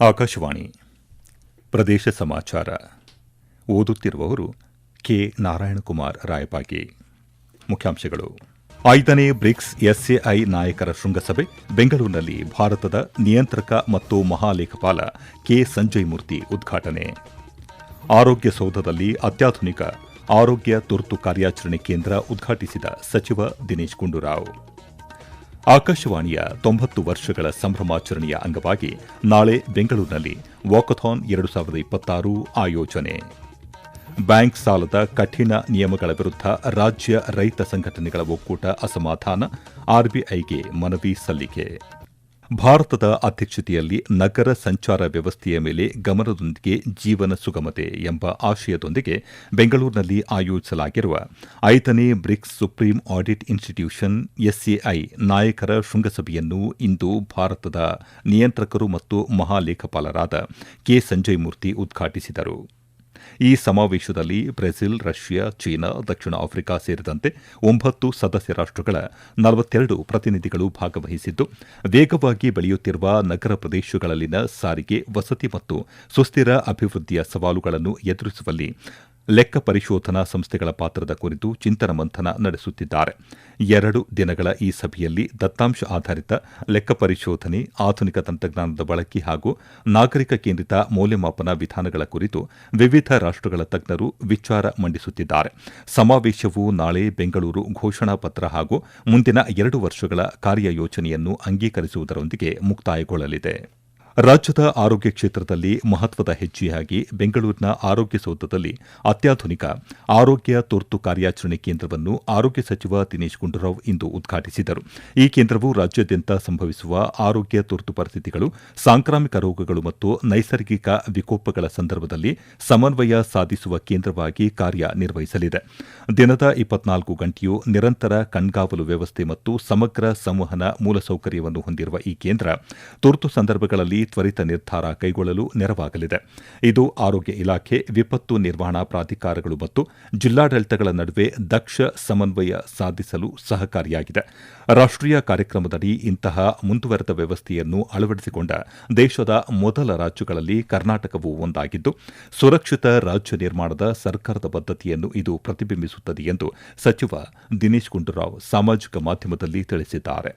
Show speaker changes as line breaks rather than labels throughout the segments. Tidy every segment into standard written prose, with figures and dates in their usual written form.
ಆಕಾಶವಾಣಿ ಪ್ರದೇಶ ಸಮಾಚಾರ ಓದುತ್ತಿರುವವರು ಕೆ ನಾರಾಯಣಕುಮಾರ್ ರಾಯಪಾಗಿ. ಮುಖ್ಯಾಂಶಗಳು. 5ನೇ ಬ್ರಿಕ್ಸ್ ಎಸ್ಎಐ ನಾಯಕರ ಶೃಂಗಸಭೆ ಬೆಂಗಳೂರಿನಲ್ಲಿ ಭಾರತದ ನಿಯಂತ್ರಕ ಮತ್ತು ಮಹಾಲೇಖಪಾಲ ಕೆ ಸಂಜಯ್ ಮೂರ್ತಿ ಉದ್ಘಾಟನೆ. ಆರೋಗ್ಯ ಸೌಧದಲ್ಲಿ ಅತ್ಯಾಧುನಿಕ ಆರೋಗ್ಯ ತುರ್ತು ಕಾರ್ಯಾಚರಣೆ ಕೇಂದ್ರ ಉದ್ಘಾಟಿಸಿದ ಸಚಿವ ದಿನೇಶ್ ಗುಂಡೂರಾವ್. ಆಕಾಶವಾಣಿಯ 90 ವರ್ಷಗಳ ಸಂಭ್ರಮಾಚರಣೆಯ ಅಂಗವಾಗಿ ನಾಳೆ ಬೆಂಗಳೂರಿನಲ್ಲಿ ವಾಕಥಾನ್ 2026 ಆಯೋಜನೆ. ಬ್ಯಾಂಕ್ ಸಾಲದ ಕಠಿಣ ನಿಯಮಗಳ ವಿರುದ್ಧ ರಾಜ್ಯ ರೈತ ಸಂಘಟನೆಗಳ ಒಕ್ಕೂಟ ಅಸಮಾಧಾನ, ಆರ್ಬಿಐಗೆ ಮನವಿ ಸಲ್ಲಿಕೆ. ಭಾರತದ ಅಧ್ಯಕ್ಷತೆಯಲ್ಲಿ ನಗರ ಸಂಚಾರ ವ್ಯವಸ್ಥೆಯ ಮೇಲೆ ಗಮನದೊಂದಿಗೆ ಜೀವನ ಸುಗಮತೆ ಎಂಬ ಆಶಯದೊಂದಿಗೆ ಬೆಂಗಳೂರಿನಲ್ಲಿ ಆಯೋಜಿಸಲಾಗಿರುವ 5ನೇ BRICS supreme audit institution SAI ನಾಯಕರ ಶೃಂಗಸಭೆಯನ್ನು ಇಂದು ಭಾರತದ ನಿಯಂತ್ರಕರು ಮತ್ತು ಮಹಾಲೇಖಪಾಲರಾದ ಕೆ ಸಂಜಯ್ ಮೂರ್ತಿ ಉದ್ಘಾಟಿಸಿದರು. ಈ ಸಮಾವೇಶದಲ್ಲಿ ಬ್ರೆಜಿಲ್, ರಷ್ಯಾ, ಚೀನಾ, ದಕ್ಷಿಣ ಆಫ್ರಿಕಾ ಸೇರಿದಂತೆ 9 ಸದಸ್ಯ ರಾಷ್ಟಗಳ 42 ಪ್ರತಿನಿಧಿಗಳು ಭಾಗವಹಿಸಿದ್ದು, ವೇಗವಾಗಿ ಬೆಳೆಯುತ್ತಿರುವ ನಗರ ಪ್ರದೇಶಗಳಲ್ಲಿನ ಸಾರಿಗೆ, ವಸತಿ ಮತ್ತು ಸುಸ್ಥಿರ ಅಭಿವೃದ್ಧಿಯ ಸವಾಲುಗಳನ್ನು ಎದುರಿಸುವಲ್ಲಿ ಲೆಕ್ಕ ಪರಿಶೋಧನಾ ಸಂಸ್ಥೆಗಳ ಪಾತ್ರದ ಕುರಿತು ಚಿಂತನ ಮಂಥನ ನಡೆಸುತ್ತಿದ್ದಾರೆ. 2 ದಿನಗಳ ಈ ಸಭೆಯಲ್ಲಿ ದತ್ತಾಂಶ ಆಧಾರಿತ ಲೆಕ್ಕ ಪರಿಶೋಧನೆ, ಆಧುನಿಕ ತಂತ್ರಜ್ಞಾನದ ಬಳಕೆ ಹಾಗೂ ನಾಗರಿಕ ಕೇಂದ್ರಿತ ಮೌಲ್ಯಮಾಪನ ವಿಧಾನಗಳ ಕುರಿತು ವಿವಿಧ ರಾಷ್ಟಗಳ ತಜ್ಞರು ವಿಚಾರ ಮಂಡಿಸುತ್ತಿದ್ದಾರೆ. ಸಮಾವೇಶವು ನಾಳೆ ಬೆಂಗಳೂರು ಘೋಷಣಾ ಪತ್ರ ಹಾಗೂ ಮುಂದಿನ 2 ವರ್ಷಗಳ ಕಾರ್ಯಯೋಜನೆಯನ್ನು ಅಂಗೀಕರಿಸುವುದರೊಂದಿಗೆ ಮುಕ್ತಾಯಗೊಳ್ಳಲಿದೆ. ರಾಜ್ಯದ ಆರೋಗ್ಯ ಕ್ಷೇತ್ರದಲ್ಲಿ ಮಹತ್ವದ ಹೆಜ್ಜೆಯಾಗಿ ಬೆಂಗಳೂರಿನ ಆರೋಗ್ಯ ಸೌಧದಲ್ಲಿ ಅತ್ಯಾಧುನಿಕ ಆರೋಗ್ಯ ತುರ್ತು ಕಾರ್ಯಾಚರಣೆ ಕೇಂದ್ರವನ್ನು ಆರೋಗ್ಯ ಸಚಿವ ದಿನೇಶ್ ಗುಂಡೂರಾವ್ ಇಂದು ಉದ್ಘಾಟಿಸಿದರು. ಈ ಕೇಂದ್ರವು ರಾಜ್ಯಾದ್ಯಂತ ಸಂಭವಿಸುವ ಆರೋಗ್ಯ ತುರ್ತು ಪರಿಸ್ಥಿತಿಗಳು, ಸಾಂಕ್ರಾಮಿಕ ರೋಗಗಳು ಮತ್ತು ನೈಸರ್ಗಿಕ ವಿಕೋಪಗಳ ಸಂದರ್ಭದಲ್ಲಿ ಸಮನ್ವಯ ಸಾಧಿಸುವ ಕೇಂದ್ರವಾಗಿ ಕಾರ್ಯನಿರ್ವಹಿಸಲಿದೆ. ದಿನದ 24 ಗಂಟೆಯೂ ನಿರಂತರ ಕಣ್ಗಾವಲು ವ್ಯವಸ್ಥೆ ಮತ್ತು ಸಮಗ್ರ ಸಂವಹನ ಮೂಲಸೌಕರ್ಯವನ್ನು ಹೊಂದಿರುವ ಈ ಕೇಂದ್ರ ತುರ್ತು ಸಂದರ್ಭಗಳಲ್ಲಿ ತ್ವರಿತ ನಿರ್ಧಾರ ಕೈಗೊಳ್ಳಲು ನೆರವಾಗಲಿದೆ. ಇದು ಆರೋಗ್ಯ ಇಲಾಖೆ, ವಿಪತ್ತು ನಿರ್ವಹಣಾ ಪ್ರಾಧಿಕಾರಗಳು ಮತ್ತು ಜಿಲ್ಲಾಡಳಿತಗಳ ನಡುವೆ ದಕ್ಷ ಸಮನ್ವಯ ಸಾಧಿಸಲು ಸಹಕಾರಿಯಾಗಿದೆ. ರಾಷ್ಟೀಯ ಕಾರ್ಯಕ್ರಮದಡಿ ಇಂತಹ ಮುಂದುವರೆದ ವ್ಯವಸ್ಥೆಯನ್ನು ಅಳವಡಿಸಿಕೊಂಡ ದೇಶದ ಮೊದಲ ರಾಜ್ಯಗಳಲ್ಲಿ ಕರ್ನಾಟಕವೂ ಒಂದಾಗಿದ್ದು, ಸುರಕ್ಷಿತ ರಾಜ್ಯ ನಿರ್ಮಾಣದ ಸರ್ಕಾರದ ಬದ್ಧತೆಯನ್ನು ಇದು ಪ್ರತಿಬಿಂಬಿಸುತ್ತದೆ ಎಂದು ಸಚಿವ ದಿನೇಶ್ ಗುಂಡೂರಾವ್ ಸಾಮಾಜಿಕ ಮಾಧ್ಯಮದಲ್ಲಿ ತಿಳಿಸಿದ್ದಾರೆ.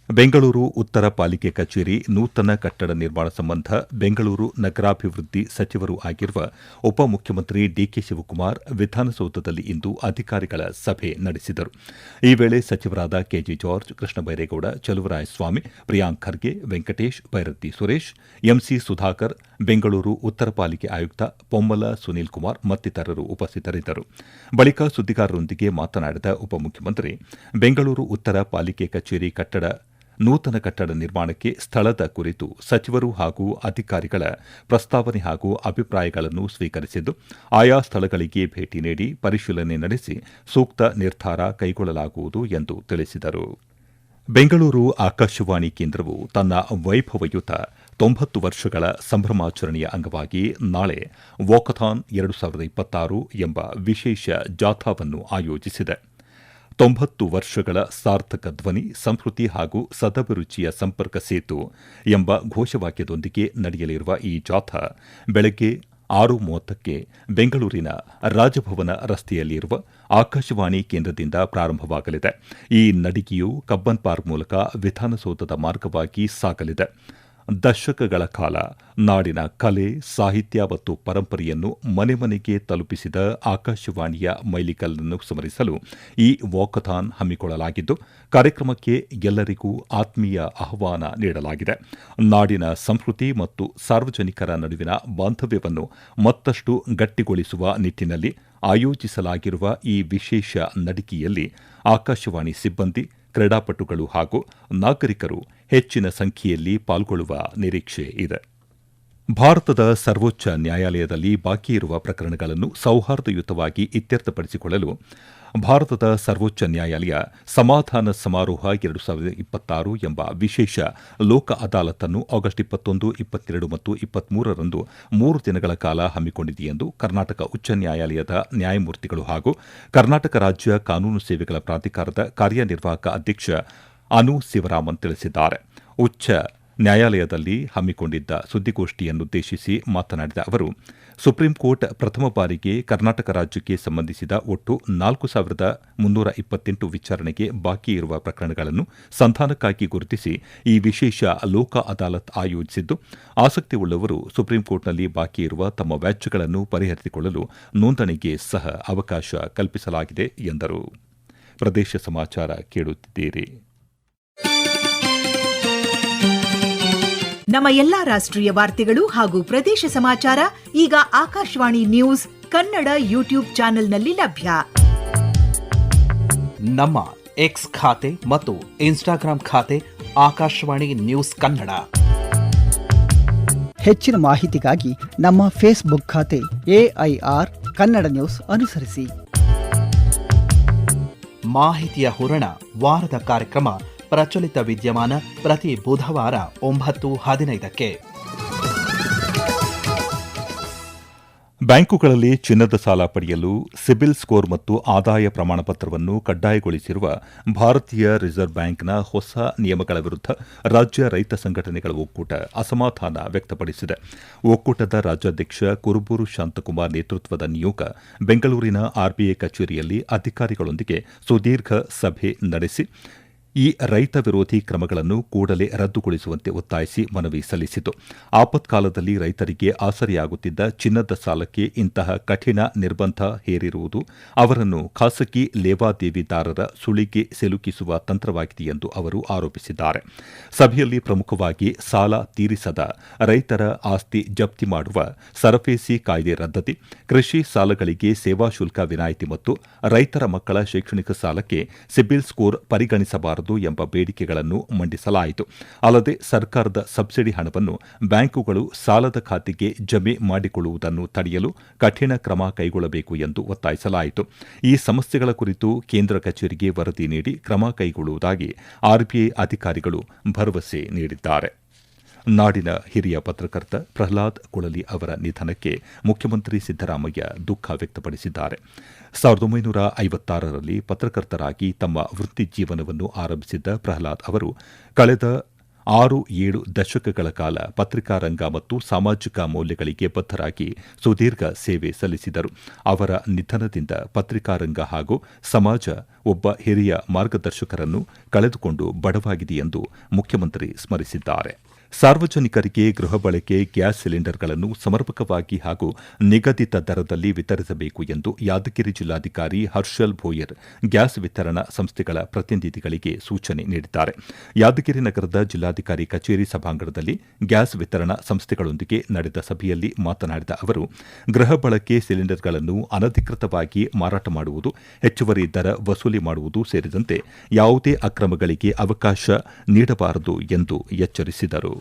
ಬೆಂಗಳೂರು ಉತ್ತರ ಪಾಲಿಕೆ ಕಚೇರಿ ನೂತನ ಕಟ್ಟಡ ನಿರ್ಮಾಣ ಸಂಬಂಧ ಬೆಂಗಳೂರು ನಗರಾಭಿವೃದ್ಧಿ ಸಚಿವರೂ ಆಗಿರುವ ಉಪಮುಖ್ಯಮಂತ್ರಿ ಡಿಕೆ ಶಿವಕುಮಾರ್ ವಿಧಾನಸೌಧದಲ್ಲಿ ಇಂದು ಅಧಿಕಾರಿಗಳ ಸಭೆ ನಡೆಸಿದರು. ಈ ವೇಳೆ ಸಚಿವರಾದ KJ George, Krishna Byregowda, Chaluvarayaswamy, Priyank Kharge, Venkatesh, Byrathi Suresh, MC Sudhakar, Bengaluru ಉತ್ತರ ಪಾಲಿಕೆ ಆಯುಕ್ತ ಪೊಮ್ಮಲ ಸುನೀಲ್ ಕುಮಾರ್ ಮತ್ತಿತರರು ಉಪಸ್ಥಿತರಿದ್ದರು. ಬಳಿಕ ಸುದ್ದಿಗಾರರೊಂದಿಗೆ ಮಾತನಾಡಿದ ಉಪಮುಖ್ಯಮಂತ್ರಿ, ಬೆಂಗಳೂರು ಉತ್ತರ ಪಾಲಿಕೆ ಕಚೇರಿ ನೂತನ ಕಟ್ಟಡ ನಿರ್ಮಾಣಕ್ಕೆ ಸ್ಥಳದ ಕುರಿತು ಸಚಿವರು ಹಾಗೂ ಅಧಿಕಾರಿಗಳ ಪ್ರಸ್ತಾವನೆ ಹಾಗೂ ಅಭಿಪ್ರಾಯಗಳನ್ನು ಸ್ವೀಕರಿಸಿದ್ದು, ಆಯಾ ಸ್ಥಳಗಳಿಗೆ ಭೇಟಿ ನೀಡಿ ಪರಿಶೀಲನೆ ನಡೆಸಿ ಸೂಕ್ತ ನಿರ್ಧಾರ ಕೈಗೊಳ್ಳಲಾಗುವುದು ಎಂದು ತಿಳಿಸಿದರು. ಬೆಂಗಳೂರು ಆಕಾಶವಾಣಿ ಕೇಂದ್ರವು ತನ್ನ ವೈಭವಯುತ 90 ವರ್ಷಗಳ ಸಂಭ್ರಮಾಚರಣೆಯ ಅಂಗವಾಗಿ ನಾಳೆ ವಾಕಥಾನ್ 2026 ಎಂಬ ವಿಶೇಷ ಜಾಥಾವನ್ನು ಆಯೋಜಿಸಿದೆ. 90 ವರ್ಷಗಳ ಸಾರ್ಥಕ ಧ್ವನಿ, ಸಂಸ್ಕೃತಿ ಹಾಗೂ ಸದಭಿರುಚಿಯ ಸಂಪರ್ಕ ಸೇತು ಎಂಬ ಘೋಷವಾಕ್ಯದೊಂದಿಗೆ ನಡೆಯಲಿರುವ ಈ ಜಾಥಾ ಬೆಳಗ್ಗೆ 6:30ಕ್ಕೆ ಬೆಂಗಳೂರಿನ ರಾಜಭವನ ರಸ್ತೆಯಲ್ಲಿರುವ ಆಕಾಶವಾಣಿ ಕೇಂದ್ರದಿಂದ ಪ್ರಾರಂಭವಾಗಲಿದೆ. ಈ ನಡಿಗೆಯು ಕಬ್ಬನ್ ಪಾರ್ಕ್ ಮೂಲಕ ವಿಧಾನಸೌಧದ ಮಾರ್ಗವಾಗಿ ಸಾಗಲಿದೆ. ದಶಕಗಳ ಕಾಲ ನಾಡಿನ ಕಲೆ, ಸಾಹಿತ್ಯ ಮತ್ತು ಪರಂಪರೆಯನ್ನು ಮನೆ ಮನೆಗೆ ತಲುಪಿಸಿದ ಆಕಾಶವಾಣಿಯ ಮೈಲಿಗಲ್ಲನ್ನು ಸ್ಮರಿಸಲು ಈ ವಾಕಥಾನ್ ಹಮ್ಮಿಕೊಳ್ಳಲಾಗಿದ್ದು, ಕಾರ್ಯಕ್ರಮಕ್ಕೆ ಎಲ್ಲರಿಗೂ ಆತ್ಮೀಯ ಆಹ್ವಾನ ನೀಡಲಾಗಿದೆ. ನಾಡಿನ ಸಂಸ್ಕೃತಿ ಮತ್ತು ಸಾರ್ವಜನಿಕರ ನಡುವಿನ ಬಾಂಧವ್ಯವನ್ನು ಮತ್ತಷ್ಟು ಗಟ್ಟಿಗೊಳಿಸುವ ನಿಟ್ಟಿನಲ್ಲಿ ಆಯೋಜಿಸಲಾಗಿರುವ ಈ ವಿಶೇಷ ನಡಿಗೆಯಲ್ಲಿ ಆಕಾಶವಾಣಿ ಸಿಬ್ಬಂದಿ, ಕ್ರೀಡಾಪಟುಗಳು ಹಾಗೂ ನಾಗರಿಕರು ಹೆಚ್ಚಿನ ಸಂಖ್ಯೆಯಲ್ಲಿ ಪಾಲ್ಗೊಳ್ಳುವ ನಿರೀಕ್ಷೆ ಇದೆ. ಭಾರತದ ಸರ್ವೋಚ್ಚ ನ್ಯಾಯಾಲಯದಲ್ಲಿ ಬಾಕಿ ಇರುವ ಪ್ರಕರಣಗಳನ್ನು ಸೌಹಾರ್ದಯುತವಾಗಿ ಇತ್ಯರ್ಥಪಡಿಸಿಕೊಳ್ಳಲು ಭಾರತದ ಸರ್ವೋಚ್ಚ ನ್ಯಾಯಾಲಯ ಸಮಾಧಾನ ಸಮಾರೋಹ 2026 ಎಂಬ ವಿಶೇಷ ಲೋಕ ಅದಾಲತ್ನ್ನು ಆಗಸ್ಟ್ 21, 22 ಮತ್ತು 23ರಂದು 3 ದಿನಗಳ ಕಾಲ ಹಮ್ಮಿಕೊಂಡಿದೆ ಎಂದು ಕರ್ನಾಟಕ ಉಚ್ಚ ನ್ಯಾಯಾಲಯದ ನ್ಯಾಯಮೂರ್ತಿಗಳು ಹಾಗೂ ಕರ್ನಾಟಕ ರಾಜ್ಯ ಕಾನೂನು ಸೇವೆಗಳ ಪ್ರಾಧಿಕಾರದ ಕಾರ್ಯನಿರ್ವಾಹಕ ಅಧ್ಯಕ್ಷ ಅನು ಶಿವರಾಮನ್ ತಿಳಿಸಿದ್ದಾರೆ. ಉಚ್ಚ ನ್ಯಾಯಾಲಯದಲ್ಲಿ ಹಮ್ಮಿಕೊಂಡಿದ್ದ ಸುದ್ದಿಗೋಷ್ಠಿಯನ್ನುದ್ದೇಶಿಸಿ ಮಾತನಾಡಿದ ಅವರು, ಸುಪ್ರೀಂ ಕೋರ್ಟ್ ಪ್ರಥಮ ಬಾರಿಗೆ ಕರ್ನಾಟಕ ರಾಜ್ಯಕ್ಕೆ ಸಂಬಂಧಿಸಿದ ಒಟ್ಟು 4,328 ವಿಚಾರಣೆಗೆ ಬಾಕಿ ಇರುವ ಪ್ರಕರಣಗಳನ್ನು ಸಂಧಾನಕ್ಕಾಗಿ ಗುರುತಿಸಿ ಈ ವಿಶೇಷ ಲೋಕ ಅದಾಲತ್ ಆಯೋಜಿಸಿದ್ದು, ಆಸಕ್ತಿ ಉಳ್ಳವರು ಸುಪ್ರೀಂ ಕೋರ್ಟ್ನಲ್ಲಿ ಬಾಕಿ ಇರುವ ತಮ್ಮ ವ್ಯಾಜ್ಯಗಳನ್ನು ಪರಿಹರಿಸಿಕೊಳ್ಳಲು ನೋಂದಣಿಗೆ ಸಹ ಅವಕಾಶ ಕಲ್ಪಿಸಲಾಗಿದೆ ಎಂದರು. ಪ್ರದೇಶ ಸಮಾಚಾರ ಕೇಳುತ್ತಿದ್ದೀರಿ.
ನಮ್ಮ ಎಲ್ಲಾ ರಾಷ್ಟ್ರೀಯ ವಾರ್ತೆಗಳು ಹಾಗೂ ಪ್ರದೇಶ ಸಮಾಚಾರ ಈಗ ಆಕಾಶವಾಣಿ ನ್ಯೂಸ್ ಕನ್ನಡ ಯೂಟ್ಯೂಬ್ ಚಾನೆಲ್ನಲ್ಲಿ ಲಭ್ಯ.
ನಮ್ಮ ಎಕ್ಸ್ ಖಾತೆ ಮತ್ತು ಇನ್ಸ್ಟಾಗ್ರಾಂ ಖಾತೆ ಆಕಾಶವಾಣಿ ನ್ಯೂಸ್ ಕನ್ನಡ.
ಹೆಚ್ಚಿನ ಮಾಹಿತಿಗಾಗಿ ನಮ್ಮ ಫೇಸ್ಬುಕ್ ಖಾತೆ AIR ಕನ್ನಡ ನ್ಯೂಸ್ ಅನುಸರಿಸಿ.
ಮಾಹಿತಿಯ ಹೂರಣ ವಾರದ ಕಾರ್ಯಕ್ರಮ ಪ್ರಚಲಿತ ವಿದ್ಯಮಾನ ಪ್ರತಿ ಬುಧವಾರ 9:15ಕ್ಕೆ.
ಬ್ಯಾಂಕುಗಳಲ್ಲಿ ಚಿನ್ನದ ಸಾಲ ಪಡೆಯಲು ಸಿಬಿಲ್ ಸ್ಕೋರ್ ಮತ್ತು ಆದಾಯ ಪ್ರಮಾಣ ಪತ್ರವನ್ನು ಕಡ್ಡಾಯಗೊಳಿಸಿರುವ ಭಾರತೀಯ ರಿಸರ್ವ್ ಬ್ಯಾಂಕ್ನ ಹೊಸ ನಿಯಮಗಳ ವಿರುದ್ಧ ರಾಜ್ಯ ರೈತ ಸಂಘಟನೆಗಳ ಒಕ್ಕೂಟ ಅಸಮಾಧಾನ ವ್ಯಕ್ತಪಡಿಸಿದೆ. ಒಕ್ಕೂಟದ ರಾಜ್ಯಾಧ್ಯಕ್ಷ ಕುರುಬೂರು ಶಾಂತಕುಮಾರ್ ನೇತೃತ್ವದ ನಿಯೋಗ ಬೆಂಗಳೂರಿನ ಆರ್ಬಿಐ ಕಚೇರಿಯಲ್ಲಿ ಅಧಿಕಾರಿಗಳೊಂದಿಗೆ ಸುದೀರ್ಘ ಸಭೆ ನಡೆಸಿ ಈ ರೈತ ವಿರೋಧಿ ಕ್ರಮಗಳನ್ನು ಕೂಡಲೇ ರದ್ದುಗೊಳಿಸುವಂತೆ ಒತ್ತಾಯಿಸಿ ಮನವಿ ಸಲ್ಲಿಸಿತು. ಆಪತ್ಕಾಲದಲ್ಲಿ ರೈತರಿಗೆ ಆಸರೆಯಾಗುತ್ತಿದ್ದ ಚಿನ್ನದ ಸಾಲಕ್ಕೆ ಇಂತಹ ಕಠಿಣ ನಿರ್ಬಂಧ ಹೇರಿರುವುದು ಅವರನ್ನು ಖಾಸಗಿ ಲೇವಾದೇವಿದಾರರ ಸುಳಿಗೆ ಸಿಲುಕಿಸುವ ತಂತ್ರವಾಗಿದೆ ಎಂದು ಅವರು ಆರೋಪಿಸಿದ್ದಾರೆ. ಸಭೆಯಲ್ಲಿ ಪ್ರಮುಖವಾಗಿ ಸಾಲ ತೀರಿಸದ ರೈತರ ಆಸ್ತಿ ಜಪ್ತಿ ಮಾಡುವ ಸರಫೇಸಿ ಕಾಯ್ದೆ ರದ್ದತಿ, ಕೃಷಿ ಸಾಲಗಳಿಗೆ ಸೇವಾ ಶುಲ್ಕ ವಿನಾಯಿತಿ ಮತ್ತು ರೈತರ ಮಕ್ಕಳ ಶೈಕ್ಷಣಿಕ ಸಾಲಕ್ಕೆ ಸಿಬಿಲ್ ಸ್ಕೋರ್ ಪರಿಗಣಿಸಬಾರದು ಎಂಬ ಬೇಡಿಕೆಗಳನ್ನು ಮಂಡಿಸಲಾಯಿತು. ಅಲ್ಲದೆ ಸರ್ಕಾರದ ಸಬ್ಸಿಡಿ ಹಣವನ್ನು ಬ್ಯಾಂಕುಗಳು ಸಾಲದ ಖಾತೆಗೆ ಜಮೆ ಮಾಡಿಕೊಳ್ಳುವುದನ್ನು ತಡೆಯಲು ಕಠಿಣ ಕ್ರಮ ಕೈಗೊಳ್ಳಬೇಕು ಎಂದು ಒತ್ತಾಯಿಸಲಾಯಿತು. ಈ ಸಮಸ್ಯೆಗಳ ಕುರಿತು ಕೇಂದ್ರ ಕಚೇರಿಗೆ ವರದಿ ನೀಡಿ ಕ್ರಮ ಕೈಗೊಳ್ಳುವುದಾಗಿ ಆರ್ಬಿಐ ಅಧಿಕಾರಿಗಳು ಭರವಸೆ ನೀಡಿದ್ದಾರೆ. ನಾಡಿನ ಹಿರಿಯ ಪತ್ರಕರ್ತ ಪ್ರಹ್ಲಾದ್ ಕುಳಲಿ ಅವರ ನಿಧನಕ್ಕೆ ಮುಖ್ಯಮಂತ್ರಿ ಸಿದ್ದರಾಮಯ್ಯ ದುಃಖ ವ್ಯಕ್ತಪಡಿಸಿದ್ದಾರೆ. 1956ರಲ್ಲಿ ಪತ್ರಕರ್ತರಾಗಿ ತಮ್ಮ ವೃತ್ತಿ ಜೀವನವನ್ನು ಆರಂಭಿಸಿದ್ದ ಪ್ರಹ್ಲಾದ್ ಅವರು ಕಳೆದ 6-7 ದಶಕಗಳ ಕಾಲ ಪತ್ರಿಕಾ ರಂಗ ಮತ್ತು ಸಾಮಾಜಿಕ ಮೌಲ್ಯಗಳಿಗೆ ಬದ್ಧರಾಗಿ ಸುದೀರ್ಘ ಸೇವೆ ಸಲ್ಲಿಸಿದರು. ಅವರ ನಿಧನದಿಂದ ಪತ್ರಿಕಾ ರಂಗ ಹಾಗೂ ಸಮಾಜ ಒಬ್ಬ ಹಿರಿಯ ಮಾರ್ಗದರ್ಶಕರನ್ನು ಕಳೆದುಕೊಂಡು ಬಡವಾಗಿದೆ ಎಂದು ಮುಖ್ಯಮಂತ್ರಿ ಸ್ಮರಿಸಿದ್ದಾರೆ. ಸಾರ್ವಜನಿಕರಿಗೆ ಗೃಹ ಬಳಕೆ ಗ್ಯಾಸ್ ಸಿಲಿಂಡರ್ಗಳನ್ನು ಸಮರ್ಪಕವಾಗಿ ಹಾಗೂ ನಿಗದಿತ ದರದಲ್ಲಿ ವಿತರಿಸಬೇಕು ಎಂದು ಯಾದಗಿರಿ ಜಿಲ್ಲಾಧಿಕಾರಿ ಹರ್ಷಲ್ ಭೋಯರ್ ಗ್ಯಾಸ್ ವಿತರಣಾ ಸಂಸ್ಥೆಗಳ ಪ್ರತಿನಿಧಿಗಳಿಗೆ ಸೂಚನೆ ನೀಡಿದ್ದಾರೆ. ಯಾದಗಿರಿ ನಗರದ ಜಿಲ್ಲಾಧಿಕಾರಿ ಕಚೇರಿ ಸಭಾಂಗಣದಲ್ಲಿ ಗ್ಯಾಸ್ ವಿತರಣಾ ಸಂಸ್ಥೆಗಳೊಂದಿಗೆ ನಡೆದ ಸಭೆಯಲ್ಲಿ ಮಾತನಾಡಿದ ಅವರು, ಗೃಹ ಬಳಕೆ ಸಿಲಿಂಡರ್ಗಳನ್ನು ಅನಧಿಕೃತವಾಗಿ ಮಾರಾಟ ಮಾಡುವುದು, ಹೆಚ್ಚುವರಿ ದರ ವಸೂಲಿ ಮಾಡುವುದು ಸೇರಿದಂತೆ ಯಾವುದೇ ಅಕ್ರಮಗಳಿಗೆ ಅವಕಾಶ ನೀಡಬಾರದು ಎಂದು ಎಚ್ಚರಿಸಿದರು.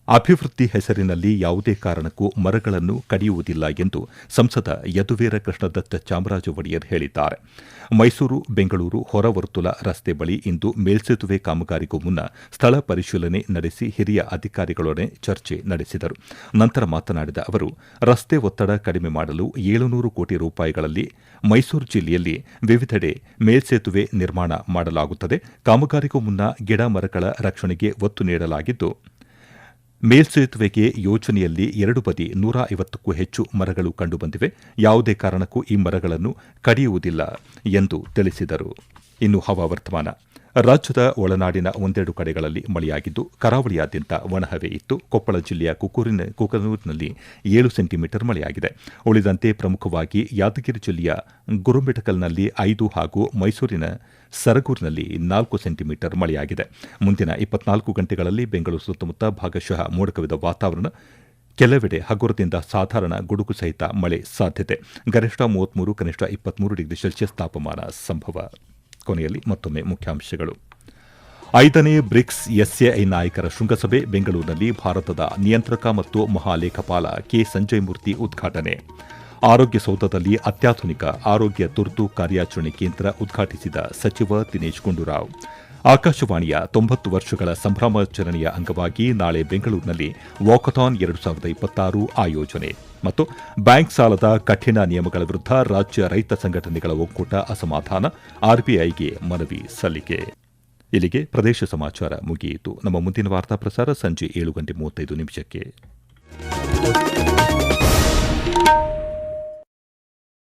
ಅಭಿವೃದ್ಧಿ ಹೆಸರಿನಲ್ಲಿ ಯಾವುದೇ ಕಾರಣಕ್ಕೂ ಮರಗಳನ್ನು ಕಡಿಯುವುದಿಲ್ಲ ಎಂದು ಸಂಸದ ಯದುವೀರ ಕೃಷ್ಣದತ್ತ ಚಾಮರಾಜ ಒಡೆಯರ್ ಹೇಳಿದ್ದಾರೆ. ಮೈಸೂರು ಬೆಂಗಳೂರು ಹೊರವರ್ತುಲ ರಸ್ತೆ ಬಳಿ ಇಂದು ಮೇಲ್ಸೇತುವೆ ಕಾಮಗಾರಿಗೂ ಮುನ್ನ ಸ್ಥಳ ಪರಿಶೀಲನೆ ನಡೆಸಿ ಹಿರಿಯ ಅಧಿಕಾರಿಗಳೊಡನೆ ಚರ್ಚೆ ನಡೆಸಿದರು. ನಂತರ ಮಾತನಾಡಿದ ಅವರು, ರಸ್ತೆ ಒತ್ತಡ ಕಡಿಮೆ ಮಾಡಲು 700 ಕೋಟಿ ರೂಪಾಯಿಗಳಲ್ಲಿ ಮೈಸೂರು ಜಿಲ್ಲೆಯಲ್ಲಿ ವಿವಿಧೆಡೆ ಮೇಲ್ಸೇತುವೆ ನಿರ್ಮಾಣ ಮಾಡಲಾಗುತ್ತದೆ. ಕಾಮಗಾರಿಗೂ ಮುನ್ನ ಗಿಡ ಮರಗಳ ರಕ್ಷಣೆಗೆ ಒತ್ತು ನೀಡಲಾಗಿದ್ದು, ಮೇಲ್ಸೇತುವೆಗೆ ಯೋಜನೆಯಲ್ಲಿ 2 ಬದಿ 150ಕ್ಕೂ ಹೆಚ್ಚು ಮರಗಳು ಕಂಡುಬಂದಿವೆ. ಯಾವುದೇ ಕಾರಣಕ್ಕೂ ಈ ಮರಗಳನ್ನು ಕಡಿಯುವುದಿಲ್ಲ ಎಂದು ತಿಳಿಸಿದರು. ಇನ್ನು ಹವಾವರ್ತಮಾನ. ರಾಜ್ಯದ ಒಳನಾಡಿನ ಒಂದೆರಡು ಕಡೆಗಳಲ್ಲಿ ಮಳೆಯಾಗಿದ್ದು, ಕರಾವಳಿಯಾದ್ಯಂತ ಒಣಹವೆ ಇತ್ತು. ಕೊಪ್ಪಳ ಜಿಲ್ಲೆಯ ಕುಕನೂರಿನಲ್ಲಿ 7 ಸೆಂಟಿಮೀಟರ್ ಮಳೆಯಾಗಿದೆ. ಉಳಿದಂತೆ ಪ್ರಮುಖವಾಗಿ ಯಾದಗಿರಿ ಜಿಲ್ಲೆಯ ಗುರುಮಿಠಕಲ್ನಲ್ಲಿ 5 ಹಾಗೂ ಮೈಸೂರಿನ ಸರಗೂರಿನಲ್ಲಿ 4 ಸೆಂಟಿಮೀಟರ್ ಮಳೆಯಾಗಿದೆ. ಮುಂದಿನ 24 ಗಂಟೆಗಳಲ್ಲಿ ಬೆಂಗಳೂರು ಸುತ್ತಮುತ್ತ ಭಾಗಶಃ ಮೋಡಕವಿದ ವಾತಾವರಣ, ಕೆಲವೆಡೆ ಹಗುರದಿಂದ ಸಾಧಾರಣ ಗುಡುಗು ಸಹಿತ ಮಳೆ ಸಾಧ್ಯತೆ. ಗರಿಷ್ಠ 33, ಕನಿಷ್ಠ 23 ಡಿಗ್ರಿ ಸೆಲ್ಸಿಯಸ್ ತಾಪಮಾನ ಸಂಭವ. ಕೊನೆಯಲ್ಲಿ ಮತ್ತೊಮ್ಮೆ ಮುಖ್ಯಾಂಶಗಳು. 5ನೇ ಬ್ರಿಕ್ಸ್ ಎಸ್ಎಐ ನಾಯಕರ ಶೃಂಗಸಭೆ ಬೆಂಗಳೂರಿನಲ್ಲಿ ಭಾರತದ ನಿಯಂತ್ರಕ ಮತ್ತು ಮಹಾಲೇಖಪಾಲ ಕೆ ಸಂಜಯ್ ಮೂರ್ತಿ ಉದ್ಘಾಟನೆ. ಆರೋಗ್ಯ ಸೌಧದಲ್ಲಿ ಅತ್ಯಾಧುನಿಕ ಆರೋಗ್ಯ ತುರ್ತು ಕಾರ್ಯಾಚರಣೆ ಕೇಂದ್ರ ಉದ್ಘಾಟಿಸಿದ ಸಚಿವ ದಿನೇಶ್ ಗುಂಡೂರಾವ್. ಆಕಾಶವಾಣಿಯ 90 ವರ್ಷಗಳ ಸಂಭ್ರಮಾಚರಣೆಯ ಅಂಗವಾಗಿ ನಾಳೆ ಬೆಂಗಳೂರಿನಲ್ಲಿ ವಾಕಥಾನ್ 2026 ಆಯೋಜನೆ. ಮತ್ತು ಬ್ಯಾಂಕ್ ಸಾಲದ ಕಠಿಣ ನಿಯಮಗಳ ವಿರುದ್ಧ ರಾಜ್ಯ ರೈತ ಸಂಘಟನೆಗಳ ಒಕ್ಕೂಟ ಅಸಮಾಧಾನ, ಆರ್ಬಿಐಗೆ ಮನವಿ ಸಲ್ಲಿಕೆ. ಇಲ್ಲಿಗೆ ಪ್ರದೇಶ ಸಮಾಚಾರ ಮುಗಿಯಿತು. ನಮ್ಮ ಮುಂದಿನ ವಾರ್ತಾ ಪ್ರಸಾರ ಸಂಜೆ 7:35 ನಿಮಿಷಕ್ಕೆ.